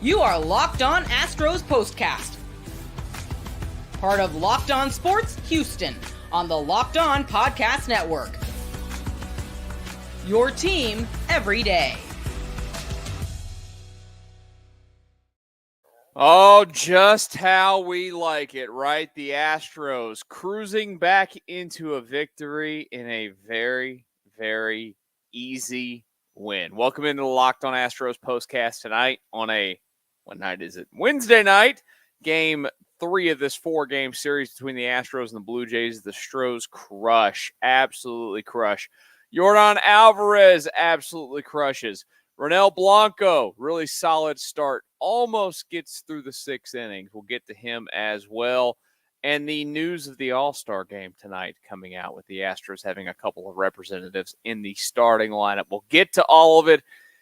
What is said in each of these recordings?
You are Locked On Astros Postcast, part of Locked On Sports Houston on the Locked On Podcast Network. Your team every day. Oh, just how we like it, right? The Astros cruising back into a victory in a very, very easy win. Welcome into the Locked On Astros Postcast tonight on what night is it? Wednesday night. Game 3 of this 4-game series between the Astros and the Blue Jays. The Astros absolutely crush. Yordan Alvarez absolutely crushes. Ronel Blanco, really solid start. Almost gets through the 6 innings. We'll get to him as well. And the news of the All-Star game tonight coming out with the Astros having a couple of representatives in the starting lineup. We'll get to all of it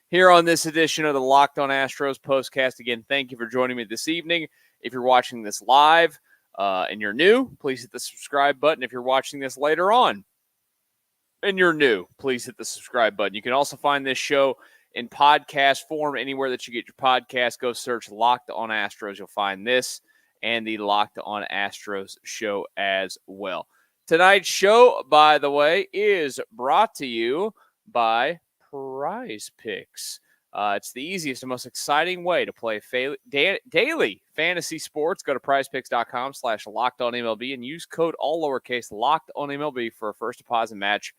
here on this edition of the Locked On Astros Postcast. Again, thank you for joining me this evening. If you're watching this live and you're new, please hit the subscribe button. If you're watching this later on and you're new, please hit the subscribe button. You can also find this show in podcast form anywhere that you get your podcast. Go search Locked On Astros. You'll find this and the Locked On Astros show as well. Tonight's show, by the way, is brought to you by PrizePicks. It's the easiest and most exciting way to play daily fantasy sports. Go to prizepicks.com/LockedOnMLB and use code all lowercase LockedOnMLB for a first deposit match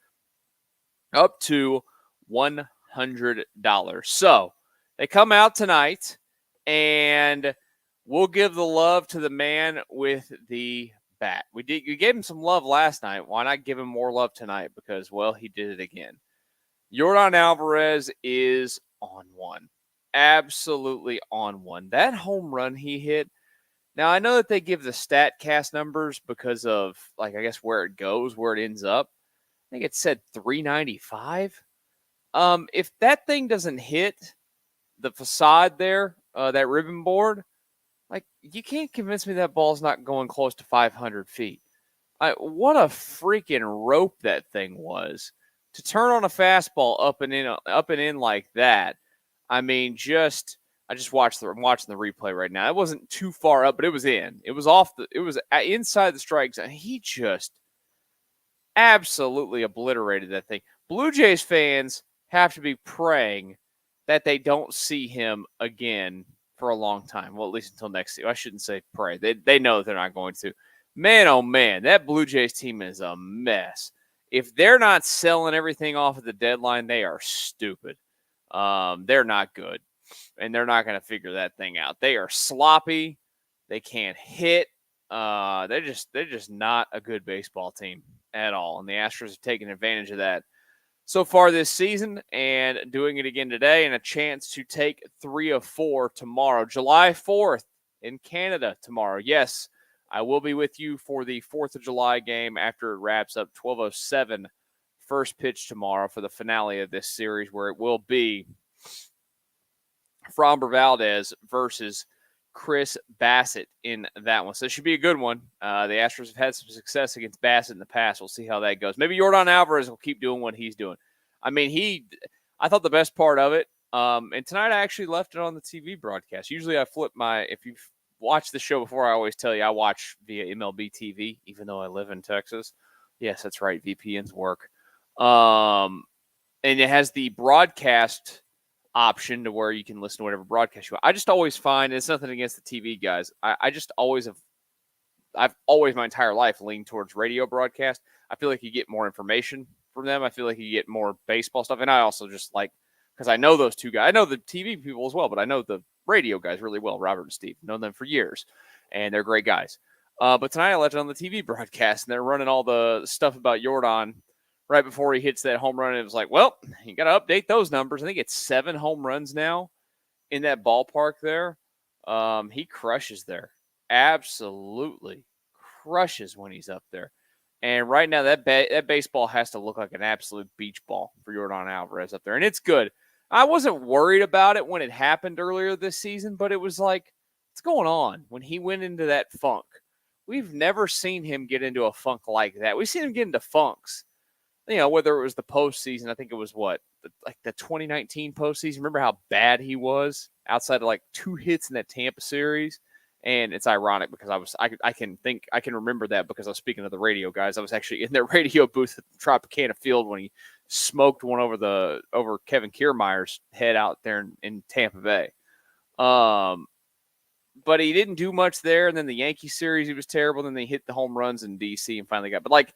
up to $100. So they come out tonight, and we'll give the love to the man with the bat. We gave him some love last night. Why not give him more love tonight? Because, well, he did it again. Yordan Alvarez is on one. Absolutely on one. That home run he hit. Now, I know that they give the StatCast numbers because of, I guess where it goes, where it ends up. I think it said 395. If that thing doesn't hit the facade there, that ribbon board, you can't convince me that ball's not going close to 500 feet. What a freaking rope that thing was. To turn on a fastball up and in like that. I mean, I'm watching the replay right now. It wasn't too far up, but it was in. It was inside the strike zone. He just absolutely obliterated that thing. Blue Jays fans have to be praying that they don't see him again for a long time. Well, at least until next year. I shouldn't say pray. They know they're not going to. Man, oh man, that Blue Jays team is a mess. If they're not selling everything off at the deadline, they are stupid. They're not good, and they're not going to figure that thing out. They are sloppy. They can't hit. They're just not a good baseball team at all, and the Astros have taken advantage of that so far this season and doing it again today, and a chance to take 3 of 4 tomorrow, July 4th in Canada tomorrow. Yes, I will be with you for the 4th of July game after it wraps up 12:07 first pitch tomorrow for the finale of this series, where it will be Framber Valdez versus Chris Bassett in that one. So it should be a good one. The Astros have had some success against Bassett in the past. We'll see how that goes. Maybe Yordan Alvarez will keep doing what he's doing. I mean, I thought the best part of it, and tonight I actually left it on the TV broadcast. Usually I flip if you've watched the show before, I always tell you I watch via MLB TV, even though I live in Texas. Yes, that's right. VPNs work. And it has the broadcast option to where you can listen to whatever broadcast you want. I just always find, it's nothing against the TV guys, I've always my entire life leaned towards radio broadcast. I feel like you get more information from them. I feel like you get more baseball stuff. And I also just because I know those two guys. I know the TV people as well, but I know the radio guys really well, Robert and Steve. Known them for years, and they're great guys. But tonight I left it on the TV broadcast, and they're running all the stuff about Yordan right before he hits that home run. And it was like, well, you got to update those numbers. I think it's 7 home runs now in that ballpark there. He crushes there. Absolutely crushes when he's up there. And right now that baseball has to look like an absolute beach ball for Yordan Alvarez up there. And it's good. I wasn't worried about it when it happened earlier this season, but it was like, what's going on when he went into that funk? We've never seen him get into a funk like that. We've seen him get into funks, whether it was the postseason. I think it was the 2019 postseason. Remember how bad he was outside of like 2 hits in that Tampa series? And it's ironic because I can remember that because I was speaking to the radio guys. I was actually in their radio booth at Tropicana Field when he smoked one over Kevin Kiermaier's head out there in Tampa Bay. But he didn't do much there. And then the Yankee series, he was terrible. Then they hit the home runs in DC and finally got. But like,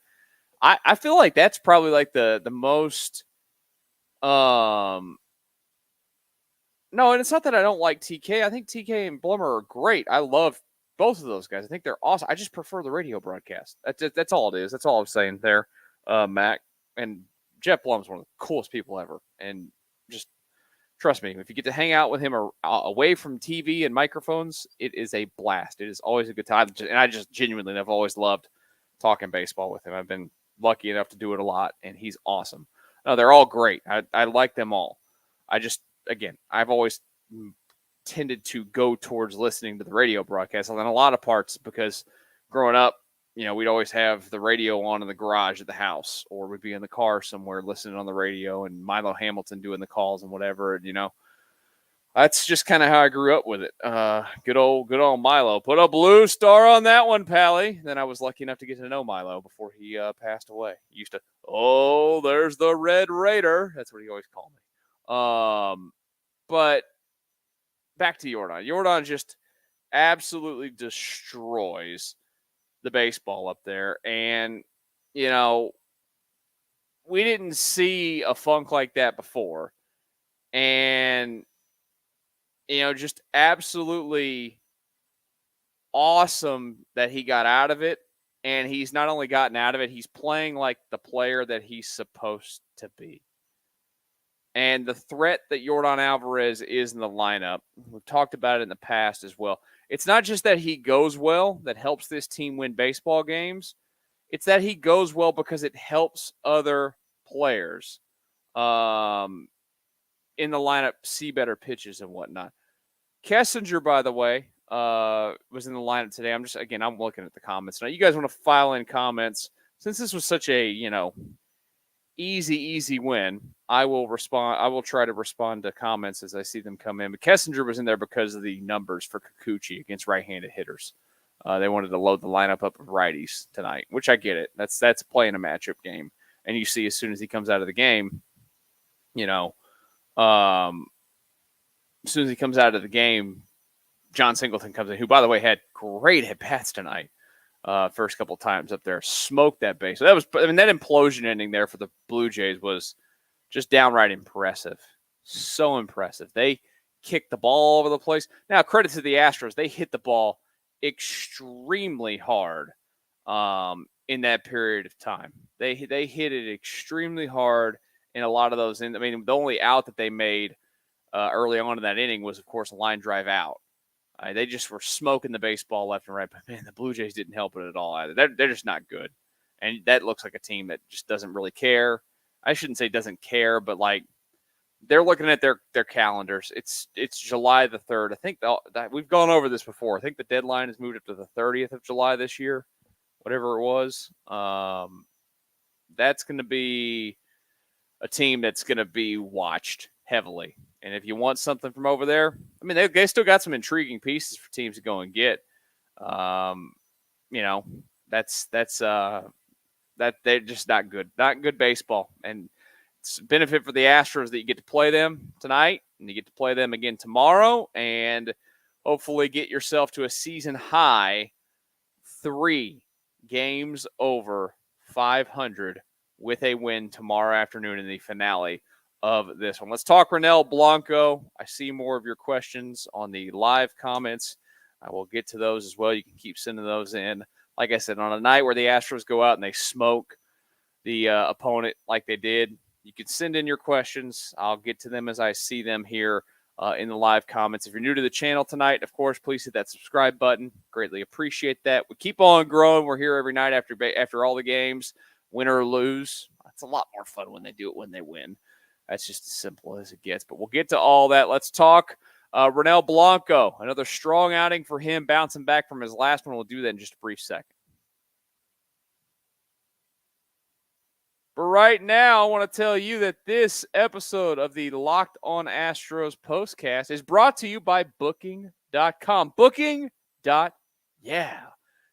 I feel like that's probably like the most. No, and it's not that I don't like TK. I think TK and Blummer are great. I love both of those guys. I think they're awesome. I just prefer the radio broadcast. That's all it is. That's all I'm saying there, Mac. And Jeff Blum's one of the coolest people ever. And just trust me, if you get to hang out with him away from TV and microphones, it is a blast. It is always a good time. And I just genuinely have always loved talking baseball with him. I've been lucky enough to do it a lot, and he's awesome. No, they're all great. I like them all. I've always tended to go towards listening to the radio broadcast in a lot of parts because growing up, we'd always have the radio on in the garage at the house, or we'd be in the car somewhere listening on the radio and Milo Hamilton doing the calls and whatever. And, that's just kind of how I grew up with it. Good old Milo. Put a blue star on that one, Pally. Then I was lucky enough to get to know Milo before he passed away. He used to, there's the Red Raider. That's what he always called me. But back to Yordan. Yordan just absolutely destroys the baseball up there. And, we didn't see a funk like that before. And, just absolutely awesome that he got out of it. And he's not only gotten out of it, he's playing like the player that he's supposed to be. And the threat that Yordan Alvarez is in the lineup, we've talked about it in the past as well. It's not just that he goes well that helps this team win baseball games. It's that he goes well because it helps other players in the lineup see better pitches and whatnot. Kessinger, by the way, was in the lineup today. I'm looking at the comments now. You guys want to file in comments since this was such a easy win. I will respond. I will try to respond to comments as I see them come in. But Kessinger was in there because of the numbers for Kikuchi against right-handed hitters. They wanted to load the lineup up of righties tonight, which I get it. That's playing a matchup game. And you see as soon as he comes out of the game, as soon as he comes out of the game, John Singleton comes in, who, by the way, had great at-bats tonight. First couple times up there, smoked that base. So that implosion ending there for the Blue Jays was just downright impressive. So impressive. They kicked the ball all over the place. Now, credit to the Astros. They hit the ball extremely hard in that period of time. They hit it extremely hard in a lot of those. The only out that they made early on in that inning was, of course, a line drive out. They just were smoking the baseball left and right. But, man, the Blue Jays didn't help it at all either. They're just not good. And that looks like a team that just doesn't really care. I shouldn't say doesn't care, but, they're looking at their calendars. It's July the 3rd. I think we've gone over this before. I think the deadline has moved up to the 30th of July this year, whatever it was. That's going to be a team that's going to be watched heavily. And if you want something from over there, they still got some intriguing pieces for teams to go and get. That they're just not good baseball. And it's a benefit for the Astros that you get to play them tonight and you get to play them again tomorrow and hopefully get yourself to a season high 3 games over 500 with a win tomorrow afternoon in the finale of this one. Let's talk Ronel Blanco. I see more of your questions on the live comments. I will get to those as well. You can keep sending those in. Like I said, on a night where the Astros go out and they smoke the opponent like they did, you can send in your questions. I'll get to them as I see them here in the live comments. If you're new to the channel tonight, of course, please hit that subscribe button. Greatly appreciate that. We keep on growing. We're here every night after all the games, win or lose. It's a lot more fun when they do it when they win. That's just as simple as it gets. But we'll get to all that. Let's talk Ronel Blanco. Another strong outing for him, bouncing back from his last one. We'll do that in just a brief second. But right now, I want to tell you that this episode of the Locked On Astros Postcast is brought to you by Booking.com. Yeah.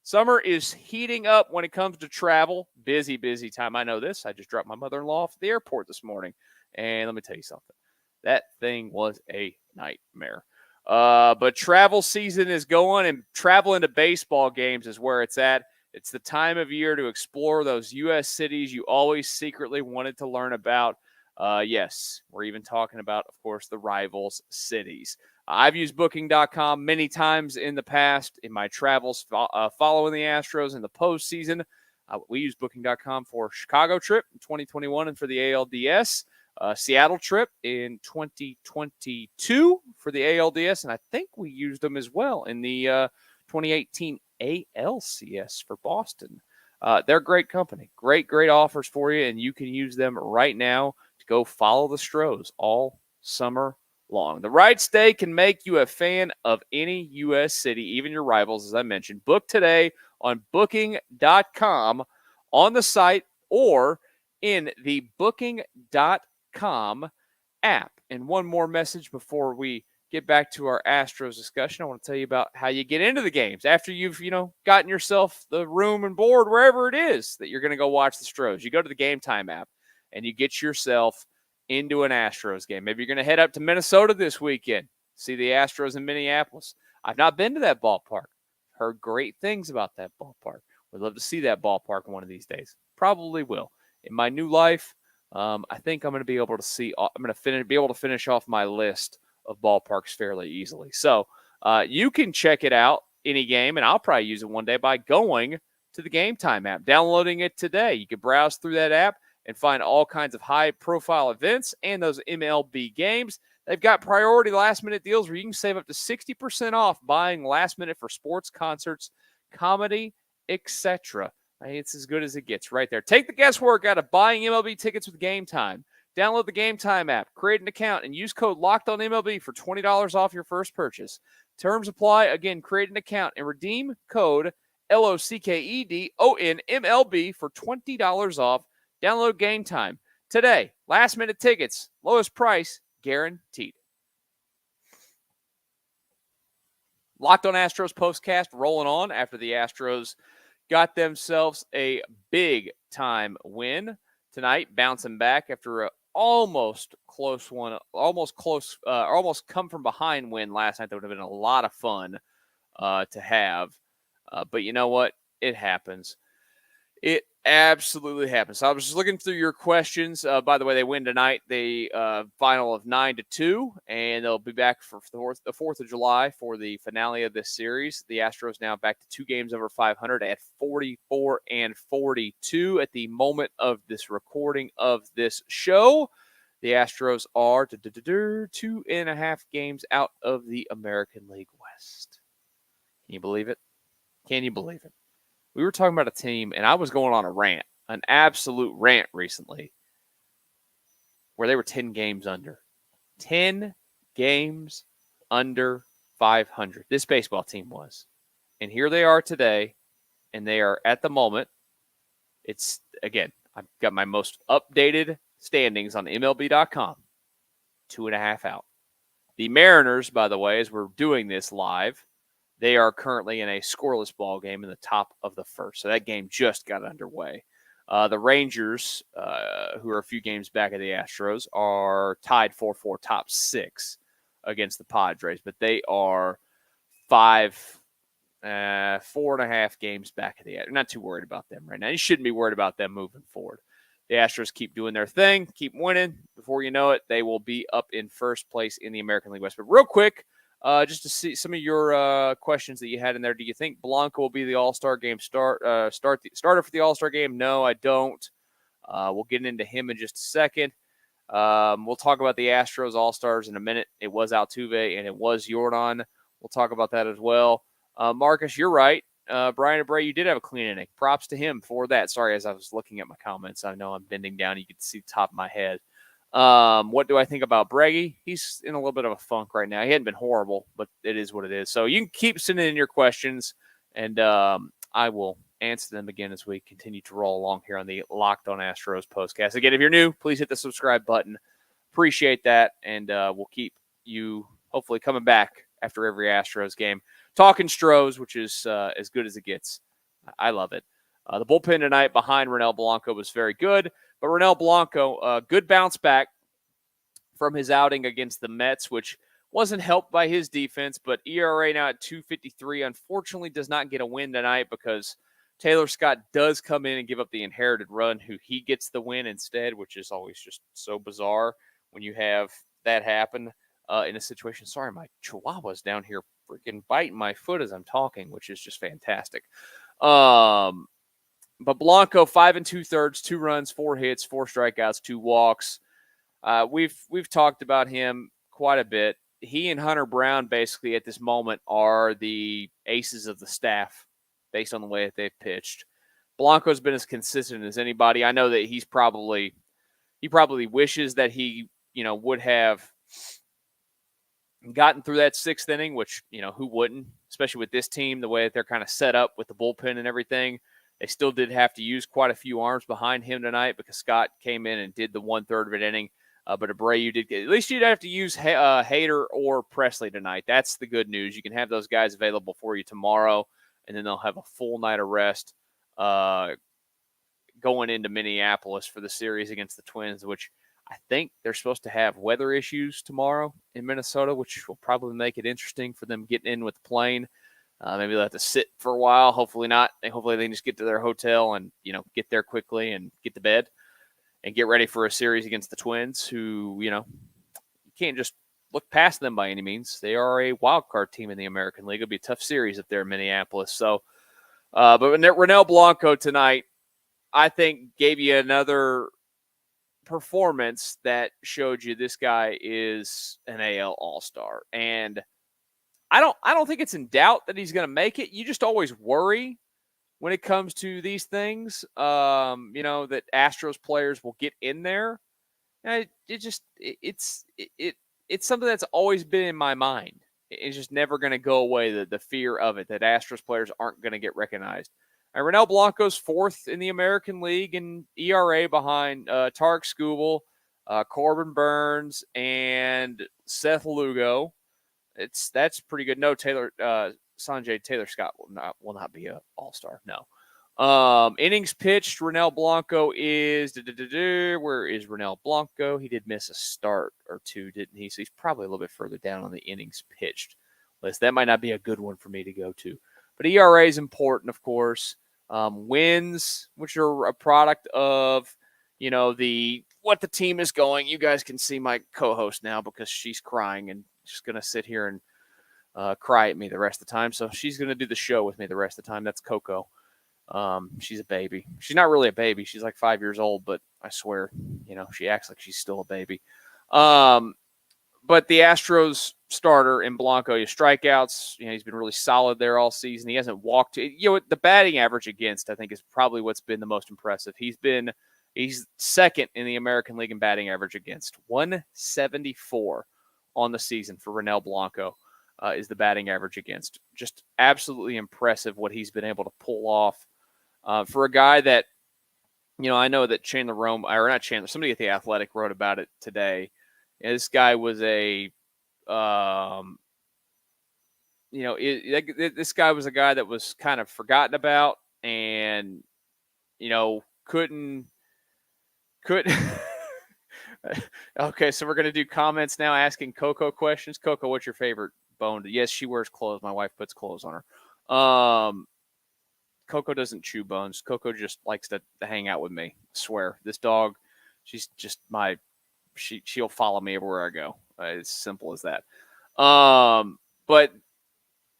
Summer is heating up when it comes to travel. Busy, busy time. I know this. I just dropped my mother-in-law off at the airport this morning. And let me tell you something. That thing was a nightmare. But travel season is going, and traveling to baseball games is where it's at. It's the time of year to explore those U.S. cities you always secretly wanted to learn about. Yes, we're even talking about, of course, the rivals cities. I've used Booking.com many times in the past in my travels following the Astros in the postseason. We used Booking.com for Chicago trip in 2021 and for the ALDS. Seattle trip in 2022 for the ALDS, and I think we used them as well in the 2018 ALCS for Boston. They're great company. Great offers for you, and you can use them right now to go follow the Stros all summer long. The right stay can make you a fan of any U.S. city, even your rivals, as I mentioned. Book today on Booking.com on the site or in the Booking.com app. And one more message before we get back to our Astros discussion. I want to tell you about how you get into the games after you've, gotten yourself the room and board wherever it is that you're going to go watch the Stros. You go to the Game Time app and you get yourself into an Astros game. Maybe you're going to head up to Minnesota this weekend, see the Astros in Minneapolis. I've not been to that ballpark. Heard great things about that ballpark. Would love to see that ballpark one of these days. Probably will. In my new life, I think I'm going to be able to be able to finish off my list of ballparks fairly easily. So you can check it out any game, and I'll probably use it one day by going to the Game Time app, downloading it today. You can browse through that app and find all kinds of high-profile events and those MLB games. They've got priority last-minute deals where you can save up to 60% off buying last minute for sports, concerts, comedy, etc. It's as good as it gets right there. Take the guesswork out of buying MLB tickets with Game Time. Download the Game Time app, create an account, and use code LOCKEDONMLB for $20 off your first purchase. Terms apply. Again, create an account and redeem code LOCKEDONMLB for $20 off. Download Game Time today. Last minute tickets, lowest price guaranteed. Locked On Astros Postcast rolling on after the Astros got themselves a big time win tonight, bouncing back after a almost come from behind win last night. That would have been a lot of fun to have. But you know what? It happens. It absolutely happens. So I was just looking through your questions. By the way, they win tonight. They final of 9-2, and they'll be back for the 4th of July for the finale of this series. The Astros now back to 2 games over 500 at 44-42 at the moment of this recording of this show. The Astros are 2.5 games out of the American League West. Can you believe it? Can you believe it? We were talking about a team, and I was going on a rant, an absolute rant recently, where they were 10 games under. 10 games under 500. This baseball team was. And here they are today, and they are at the moment. It's, again, I've got my most updated standings on MLB.com. 2.5 out. The Mariners, by the way, as we're doing this live, they are currently in a scoreless ball game in the top of the first. So that game just got underway. The Rangers, who are a few games back of the Astros, are tied 4-4 top 6 against the Padres. But they are 4.5 games back of the Astros. Not too worried about them right now. You shouldn't be worried about them moving forward. The Astros keep doing their thing, keep winning. Before you know it, they will be up in first place in the American League West. But real quick, just to see some of your questions that you had in there. Do you think Blanco will be the All-Star game starter for the All-Star game? No, I don't. We'll get into him in just a second. We'll talk about the Astros All-Stars in a minute. It was Altuve and it was Yordan. We'll talk about that as well. Marcus, you're right. Brian Abreu, you did have a clean inning. Props to him for that. Sorry, as I was looking at my comments, I know I'm bending down. You can see the top of my head. What do I think about Breggy? He's in a little bit of a funk right now. He hadn't been horrible, but it is what it is. So you can keep sending in your questions, and I will answer them again as we continue to roll along here on the Locked On Astros Postcast. Again, if you're new, please hit the subscribe button. Appreciate that, and we'll keep you hopefully coming back after every Astros game. Talking Stros, which is as good as it gets. I love it. The bullpen tonight behind Ronel Blanco was very good, but Ronel Blanco, good bounce back from his outing against the Mets, which wasn't helped by his defense, but ERA now at 2.53, unfortunately does not get a win tonight because Taylor Scott does come in and give up the inherited run, who he gets the win instead, which is always just so bizarre when you have that happen in a situation. Sorry, my chihuahua's down here freaking biting my foot as I'm talking, which is just fantastic. But Blanco, 5 2/3, 2 runs, 4 hits, 4 strikeouts, 2 walks. We've talked about him quite a bit. He and Hunter Brown basically at this moment are the aces of the staff based on the way that they've pitched. Blanco's been as consistent as anybody. I know that he probably wishes that he, would have gotten through that 6th inning, which, who wouldn't, especially with this team, the way that they're kind of set up with the bullpen and everything. They still did have to use quite a few arms behind him tonight because Scott came in and did the 1/3 of an inning. But Abreu did get, at least you'd have to use Hader or Presley tonight. That's the good news. You can have those guys available for you tomorrow, and then they'll have a full night of rest going into Minneapolis for the series against the Twins, which I think they're supposed to have weather issues tomorrow in Minnesota, which will probably make it interesting for them getting in with the plane. Maybe they'll have to sit for a while. Hopefully not. Hopefully they can just get to their hotel and, get there quickly and get to bed and get ready for a series against the Twins, who, you can't just look past them by any means. They are a wild card team in the American League. It'll be a tough series up there in Minneapolis. So, but Ronel Blanco tonight, I think, gave you another performance that showed you this guy is an AL All-Star. And I don't think it's in doubt that he's going to make it. You just always worry when it comes to these things, that Astros players will get in there. And it's something that's always been in my mind. It's just never going to go away, the fear of it, that Astros players aren't going to get recognized. And Ronel Blanco's 4th in the American League in ERA behind Tarek Skubal, Corbin Burns, and Seth Lugo. That's pretty good. No, Sanjay Taylor Scott will not be an all-star. No. Innings pitched, Ronel Blanco is where is Ronel Blanco? He did miss a start or two, didn't he? So he's probably a little bit further down on the innings pitched list. That might not be a good one for me to go to. But ERA is important, of course. Wins, which are a product of, what the team is going. You guys can see my co-host now because she's crying and just going to sit here and cry at me the rest of the time. So she's going to do the show with me the rest of the time. That's Coco. She's a baby. She's not really a baby. She's like 5 years old, but I swear, she acts like she's still a baby. But the Astros starter in Blanco, his strikeouts, he's been really solid there all season. He hasn't walked. The batting average against, I think, is probably what's been the most impressive. He's 2nd in the American League in batting average against. 174 on the season for Ronel Blanco is the batting average against. Just absolutely impressive what he's been able to pull off for a guy that, I know that Chandler Rome, or not Chandler, somebody at The Athletic wrote about it today. This guy was this guy was a guy that was kind of forgotten about and, couldn't. Okay, so we're going to do comments now asking Coco questions. Coco, what's your favorite bone? Yes, she wears clothes. My wife puts clothes on her. Coco doesn't chew bones. Coco just likes to hang out with me. I swear. This dog, she's just she'll follow me everywhere I go. It's simple as that. But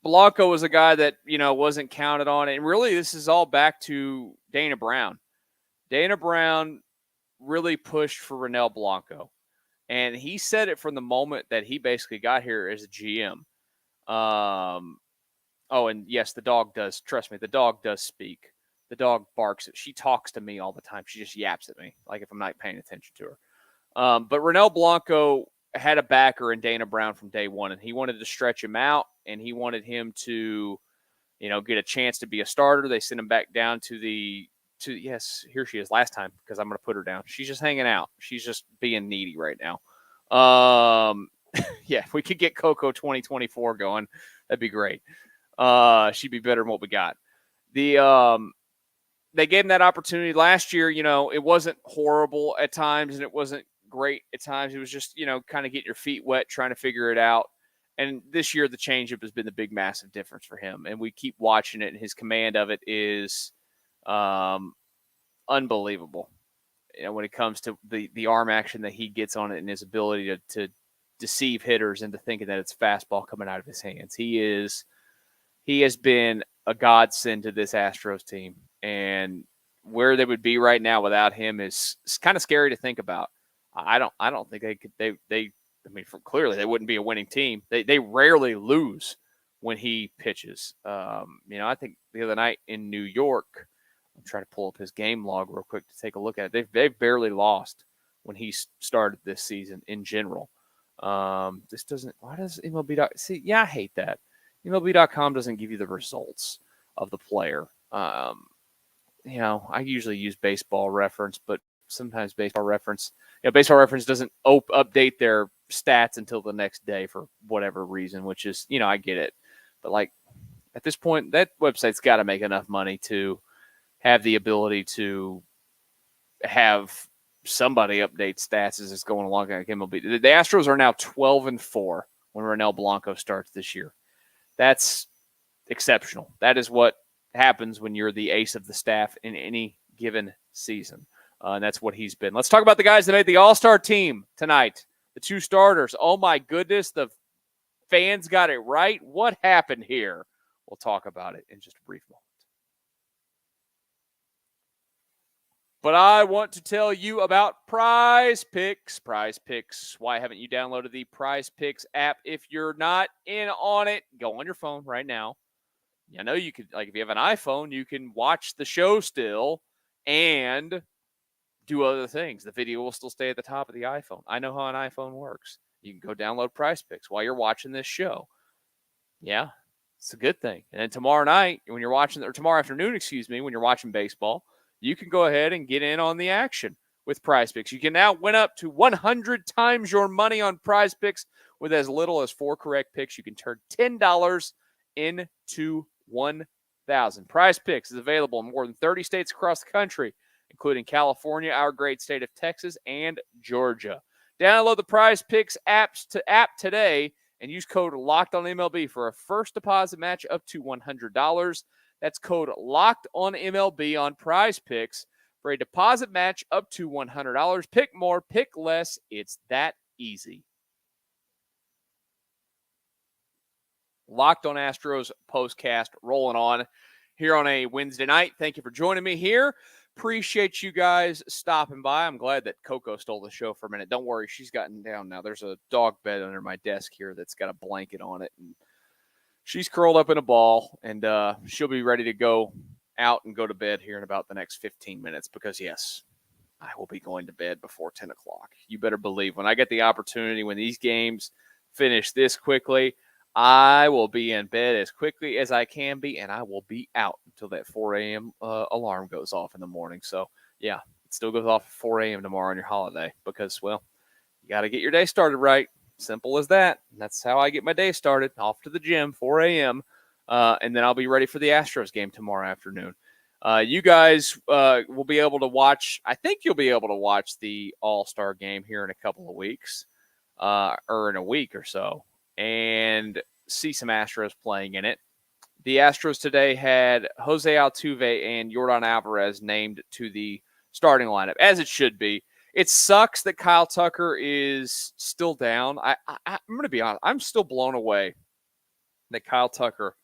Blanco was a guy that, wasn't counted on. And really, this is all back to Dana Brown. Dana Brown really pushed for Ronel Blanco. And he said it from the moment that he basically got here as a GM. And yes, the dog does. Trust me, the dog does speak. The dog barks. She talks to me all the time. She just yaps at me, like if I'm not paying attention to her. But Ronel Blanco had a backer in Dana Brown from day one, and he wanted to stretch him out, and he wanted him to, get a chance to be a starter. They send him back down yes, here she is last time because I'm going to put her down. She's just hanging out. She's just being needy right now. Yeah, if we could get Coco 2024 going, that'd be great. She'd be better than what we got. They gave him that opportunity last year. It wasn't horrible at times and it wasn't great at times. It was just, kind of getting your feet wet, trying to figure it out. And this year, the changeup has been the big, massive difference for him. And we keep watching it, and his command of it is unbelievable. When it comes to the arm action that he gets on it and his ability to deceive hitters into thinking that it's fastball coming out of his hands. He has been a godsend to this Astros team. And where they would be right now without him is kind of scary to think about. I don't think they could. Clearly they wouldn't be a winning team. They rarely lose when he pitches. I think the other night in New York, I'm trying to pull up his game log real quick to take a look at it. They've barely lost when he started this season in general. Why does MLB? See, yeah, I hate that. MLB.com doesn't give you the results of the player. I usually use Baseball Reference, but sometimes Baseball Reference doesn't update their stats until the next day for whatever reason, which is, I get it. But at this point, that website's got to make enough money to have the ability to have somebody update stats as it's going along. The Astros are now 12-4 when Ronel Blanco starts this year. That's exceptional. That is what happens when you're the ace of the staff in any given season. And that's what he's been. Let's talk about the guys that made the All-Star team tonight. The two starters. Oh, my goodness. The fans got it right. What happened here? We'll talk about it in just a brief moment. But I want to tell you about PrizePicks. PrizePicks. Why haven't you downloaded the PrizePicks app? If you're not in on it, go on your phone right now. I know you could, if you have an iPhone, you can watch the show still and do other things. The video will still stay at the top of the iPhone. I know how an iPhone works. You can go download PrizePicks while you're watching this show. Yeah, it's a good thing. And then tomorrow night, tomorrow afternoon, when you're watching baseball, you can go ahead and get in on the action with PrizePicks. You can now win up to 100 times your money on PrizePicks with as little as 4 correct picks. You can turn $10 into $1,000. PrizePicks is available in more than 30 states across the country, including California, our great state of Texas, and Georgia. Download the PrizePicks app today and use code LOCKEDONMLB for a first deposit match up to $100. That's code LOCKEDONMLB on PrizePicks for a deposit match up to $100. Pick more, pick less. It's that easy. Locked On Astros Postcast rolling on here on a Wednesday night. Thank you for joining me here. Appreciate you guys stopping by. I'm glad that Coco stole the show for a minute. Don't worry, she's gotten down now. There's a dog bed under my desk here that's got a blanket on it. And she's curled up in a ball, and she'll be ready to go out and go to bed here in about the next 15 minutes because, yes, I will be going to bed before 10 o'clock. You better believe when I get the opportunity, when these games finish this quickly, I will be in bed as quickly as I can be, and I will be out until that 4 a.m. Alarm goes off in the morning. So, yeah, it still goes off at 4 a.m. tomorrow on your holiday because, well, you got to get your day started right. Simple as that. That's how I get my day started. Off to the gym, 4 a.m., and then I'll be ready for the Astros game tomorrow afternoon. You guys will be able to watch – I think you'll be able to watch the All-Star game here in a couple of weeks or in a week or so and see some Astros playing in it. The Astros today had Jose Altuve and Yordan Alvarez named to the starting lineup, as it should be. It sucks that Kyle Tucker is still down. I'm going to be honest. I'm still blown away that Kyle Tucker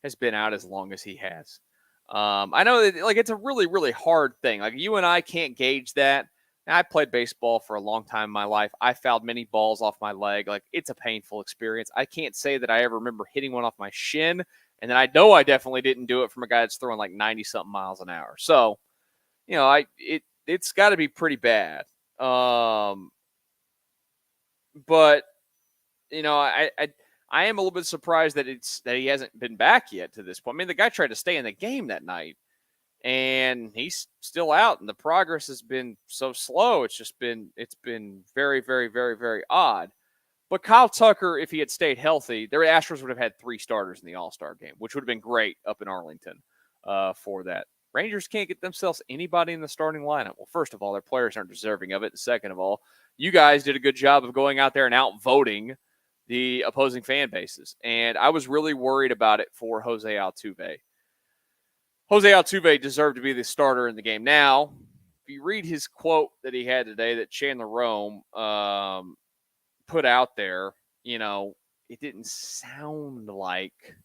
has been out as long as he has. I know that it's a really, really hard thing. You and I can't gauge that. I played baseball for a long time in my life. I fouled many balls off my leg. It's a painful experience. I can't say that I ever remember hitting one off my shin. And then I know I definitely didn't do it from a guy that's throwing 90-something miles an hour. So, it's got to be pretty bad. But, I I am a little bit surprised that he hasn't been back yet to this point. I mean, the guy tried to stay in the game that night, and he's still out, and the progress has been so slow. It's been very, very, very, very odd. But Kyle Tucker, if he had stayed healthy, the Astros would have had 3 starters in the All-Star game, which would have been great up in Arlington for that. Rangers can't get themselves anybody in the starting lineup. Well, first of all, their players aren't deserving of it. And second of all, you guys did a good job of going out there and outvoting the opposing fan bases. And I was really worried about it for Jose Altuve. Jose Altuve deserved to be the starter in the game. Now, if you read his quote that he had today that Chandler Rome put out there, it didn't sound like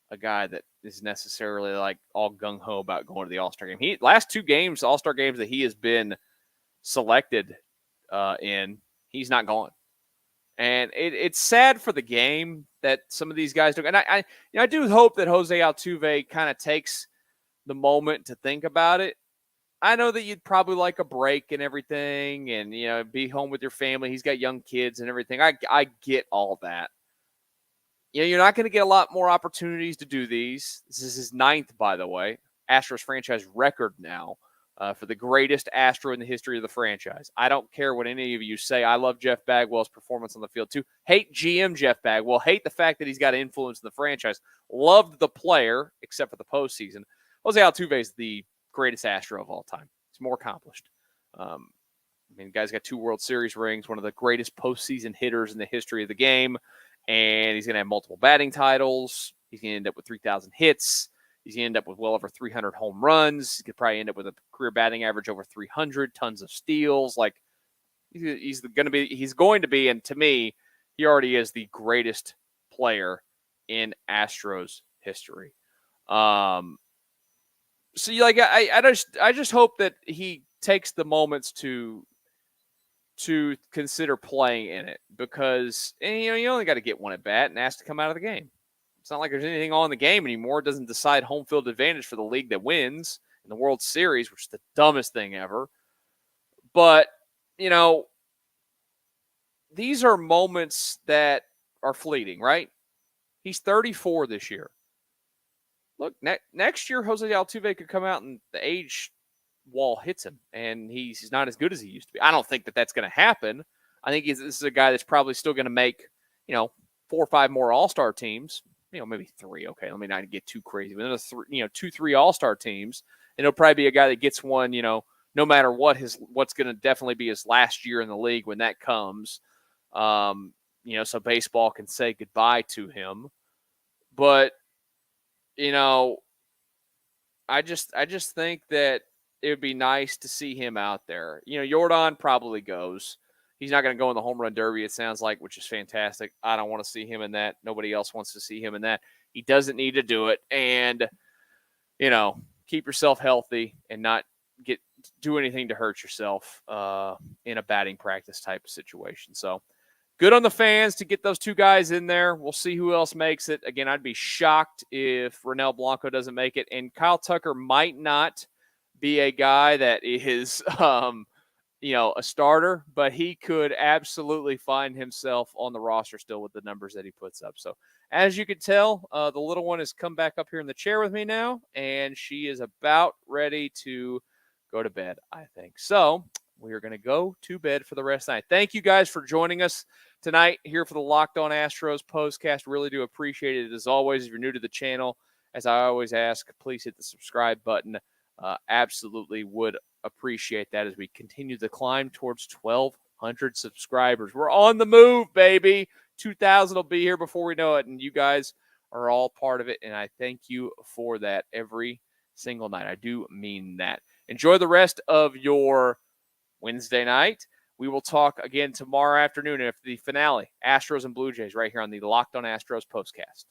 a guy that is necessarily like all gung-ho about going to the All-Star game. Last 2 games, All-Star games that he has been selected in, he's not going. And it's sad for the game that some of these guys do. And I do hope that Jose Altuve kind of takes the moment to think about it. I know that you'd probably like a break and everything and, be home with your family. He's got young kids and everything. I get all that. You're not going to get a lot more opportunities to do these. This is his 9th, by the way, Astros franchise record now for the greatest Astro in the history of the franchise. I don't care what any of you say. I love Jeff Bagwell's performance on the field, too. Hate GM Jeff Bagwell. Hate the fact that he's got influence in the franchise. Loved the player, except for the postseason. Jose Altuve is the greatest Astro of all time. He's more accomplished. The guy's got 2 World Series rings, one of the greatest postseason hitters in the history of the game, and he's going to have multiple batting titles. He's going to end up with 3,000 hits. He's going to end up with well over 300 home runs. He could probably end up with a career batting average over 300, tons of steals. Like, he's going to be, and to me, he already is the greatest player in Astros history. So I just hope that he takes the moments to consider playing in it, because you only got to get one at bat and ask to come out of the game. It's not like there's anything on the game anymore. It doesn't decide home field advantage for the league that wins in the World Series, which is the dumbest thing ever. But these are moments that are fleeting, right? He's 34 this year. Look, next year, Jose Altuve could come out and the age wall hits him, and he's not as good as he used to be. I don't think that that's going to happen. I think this is a guy that's probably still going to make, 4 or 5 more All-Star teams, maybe 3. Okay, let me not get too crazy. But another 3, 2, 3 All-Star teams, and he'll probably be a guy that gets one, no matter what what's going to definitely be his last year in the league when that comes. So baseball can say goodbye to him. But I just think that it would be nice to see him out there. Yordan probably goes. He's not going to go in the home run derby, it sounds like, which is fantastic. I don't want to see him in that. Nobody else wants to see him in that. He doesn't need to do it. And, keep yourself healthy and not do anything to hurt yourself in a batting practice type of situation. So good on the fans to get those 2 guys in there. We'll see who else makes it. Again, I'd be shocked if Ronel Blanco doesn't make it. And Kyle Tucker might not be a guy that is, a starter, but he could absolutely find himself on the roster still with the numbers that he puts up. So as you can tell, the little one has come back up here in the chair with me now, and she is about ready to go to bed, I think. So we are going to go to bed for the rest of the night. Thank you guys for joining us tonight here for the Locked On Astros Postcast. Really do appreciate it. As always, if you're new to the channel, as I always ask, please hit the subscribe button. Absolutely would appreciate that as we continue to climb towards 1,200 subscribers. We're on the move, baby. 2,000 will be here before we know it, and you guys are all part of it, and I thank you for that every single night. I do mean that. Enjoy the rest of your Wednesday night. We will talk again tomorrow afternoon after the finale, Astros and Blue Jays, right here on the Locked On Astros Postcast.